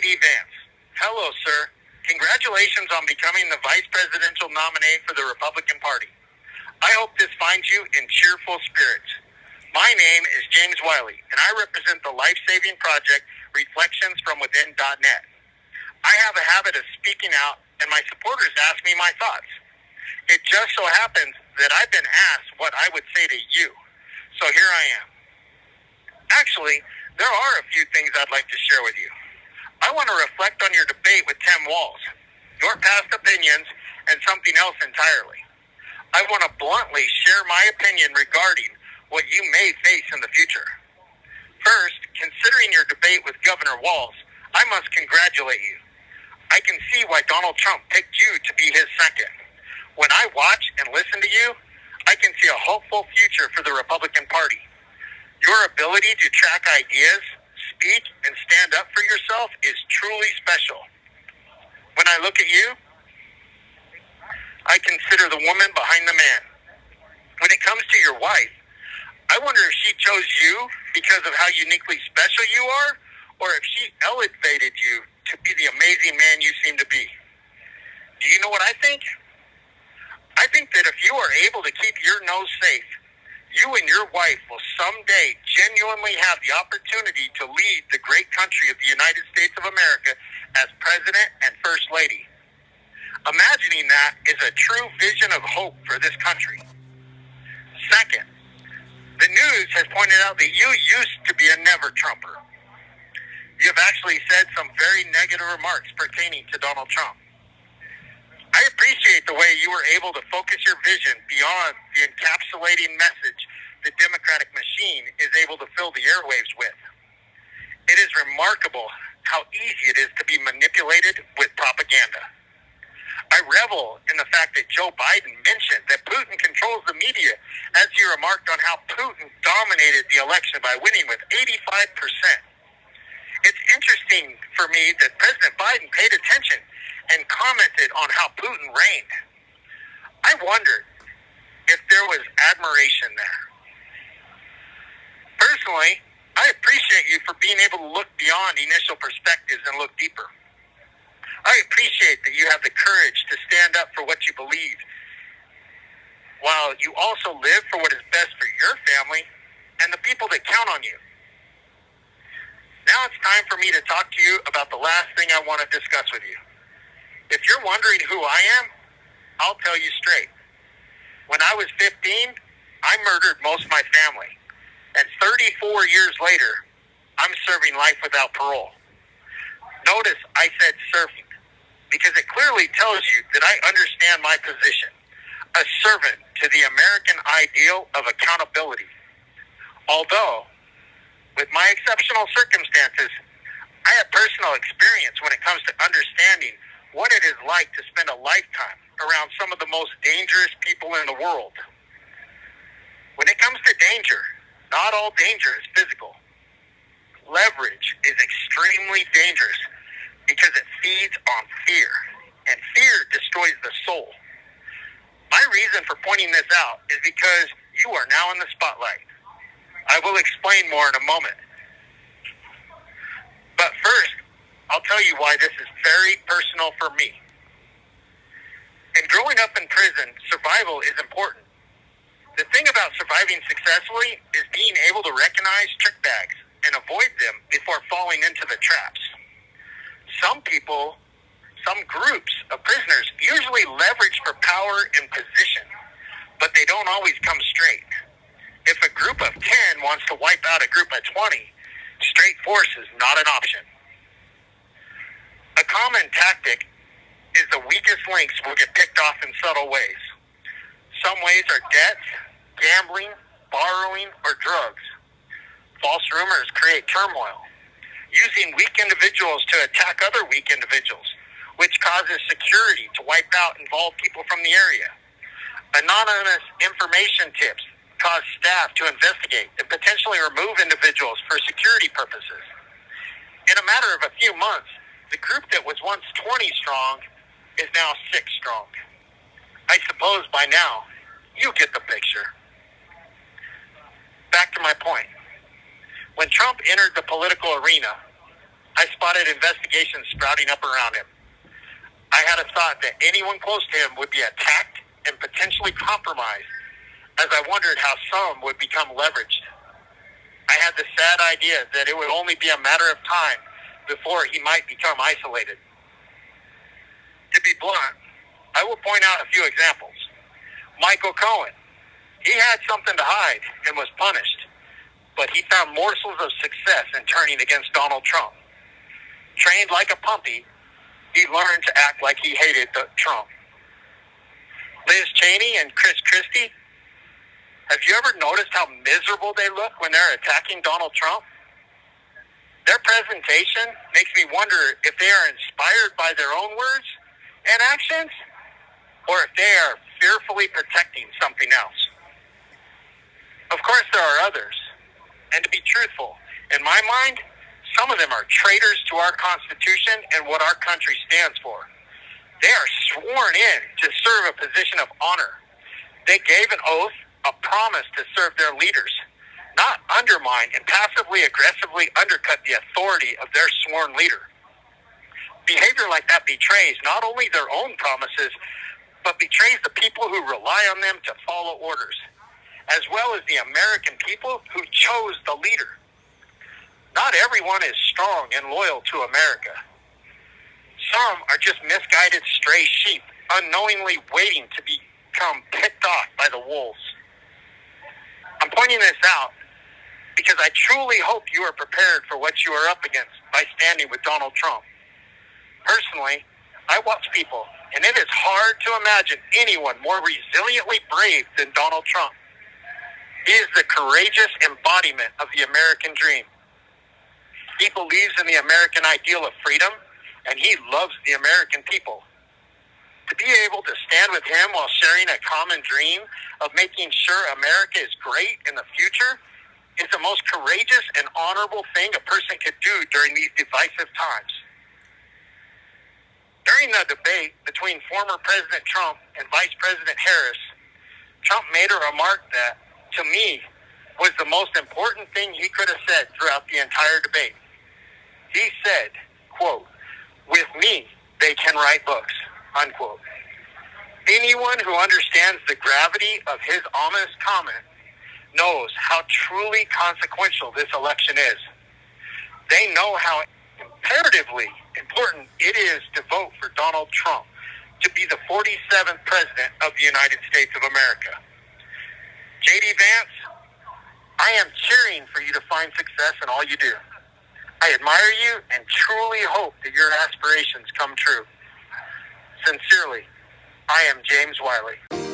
JD Vance. Hello, sir. Congratulations on becoming the vice presidential nominee for the Republican Party. I hope this finds you in cheerful spirits. My name is James Wiley, and I represent the life-saving project reflectionsfromwithin.net. I have a habit of speaking out, and my supporters ask me my thoughts. It just so happens that I've been asked what I would say to you, so here I am. Actually, there are a few things I'd like to share with you. I want to reflect on your debate with Tim Walz, your past opinions, and something else entirely. I want to bluntly share my opinion regarding what you may face in the future. First, considering your debate with Governor Walz, I must congratulate you. I can see why Donald Trump picked you to be his second. When I watch and listen to you, I can see a hopeful future for the Republican Party. Your ability to track ideas, speak, and stand up for yourself is truly special. When I look at you, I consider the woman behind the man. When it comes to your wife, I wonder if she chose you because of how uniquely special you are, or if she elevated you to be the amazing man you seem to be. Do you know what I think? I think that if you are able to keep your nose safe, you and your wife will someday genuinely have the opportunity to lead the great country of the United States of America as President and First Lady. Imagining that is a true vision of hope for this country. Second, the news has pointed out that you used to be a never-Trumper. You have actually said some very negative remarks pertaining to Donald Trump. I appreciate the way you were able to focus your vision beyond the encapsulating message the Democratic machine is able to fill the airwaves with. It is remarkable how easy it is to be manipulated with propaganda. I revel in the fact that Joe Biden mentioned that Putin controls the media, as he remarked on how Putin dominated the election by winning with 85%. It's interesting for me that President Biden paid attention and commented on how Putin reigned. I wondered if there was admiration there. Personally, I appreciate you for being able to look beyond initial perspectives and look deeper. I appreciate that you have the courage to stand up for what you believe, while you also live for what is best for your family and the people that count on you. Now it's time for me to talk to you about the last thing I want to discuss with you. If you're wondering who I am, I'll tell you straight. When I was 15, I murdered most of my family. And 34 years later, I'm serving life without parole. Notice I said serving, because it clearly tells you that I understand my position, a servant to the American ideal of accountability. Although, with my exceptional circumstances, I have personal experience when it comes to understanding what it is like to spend a lifetime around some of the most dangerous people in the world. When it comes to danger, not all danger is physical. Leverage is extremely dangerous because it feeds on fear, and fear destroys the soul. My reason for pointing this out is because you are now in the spotlight. I will explain more in a moment. But first, I'll tell you why this is very personal for me. In growing up in prison, survival is important. The thing about surviving successfully is being able to recognize trick bags and avoid them before falling into the traps. Some people, some groups of prisoners usually leverage for power and position, but they don't always come straight. If a group of 10 wants to wipe out a group of 20, straight force is not an option. A common tactic is the weakest links will get picked off in subtle ways. Some ways are debts, gambling, borrowing, or drugs. False rumors create turmoil, using weak individuals to attack other weak individuals, which causes security to wipe out involved people from the area. Anonymous information tips cause staff to investigate and potentially remove individuals for security purposes. In a matter of a few months, the group that was once 20 strong is now 6 strong. I suppose by now, you get the picture. Back to my point. When Trump entered the political arena, I spotted investigations sprouting up around him. I had a thought that anyone close to him would be attacked and potentially compromised, as I wondered how some would become leveraged. I had the sad idea that it would only be a matter of time before he might become isolated. To be blunt, I will point out a few examples. Michael Cohen. He had something to hide and was punished, but he found morsels of success in turning against Donald Trump. Trained like a puppy, he learned to act like he hated Trump. Liz Cheney and Chris Christie. Have you ever noticed how miserable they look when they're attacking Donald Trump? Their presentation makes me wonder if they are inspired by their own words and actions, or if they are fearfully protecting something else. Of course, there are others. And to be truthful, in my mind, some of them are traitors to our Constitution and what our country stands for. They are sworn in to serve a position of honor. They gave an oath, a promise to serve their leaders, not undermine and passively aggressively undercut the authority of their sworn leader. Behavior like that betrays not only their own promises, but betrays the people who rely on them to follow orders, as well as the American people who chose the leader. Not everyone is strong and loyal to America. Some are just misguided stray sheep, unknowingly waiting to become picked off by the wolves. I'm pointing this out because I truly hope you are prepared for what you are up against by standing with Donald Trump. Personally, I watch people, and it is hard to imagine anyone more resiliently brave than Donald Trump. He is the courageous embodiment of the American dream. He believes in the American ideal of freedom, and he loves the American people. To be able to stand with him while sharing a common dream of making sure America is great in the future is the most courageous and honorable thing a person could do during these divisive times. During the debate between former President Trump and Vice President Harris, Trump made a remark that, to me, was the most important thing he could have said throughout the entire debate. He said, quote, "With me, they can write books," unquote. Anyone who understands the gravity of his ominous comment knows how truly consequential this election is. They know how imperatively important it is to vote for Donald Trump to be the 47th president of the United States of America. JD Vance, I am cheering for you to find success in all you do. I admire you and truly hope that your aspirations come true. Sincerely, I am James Wiley.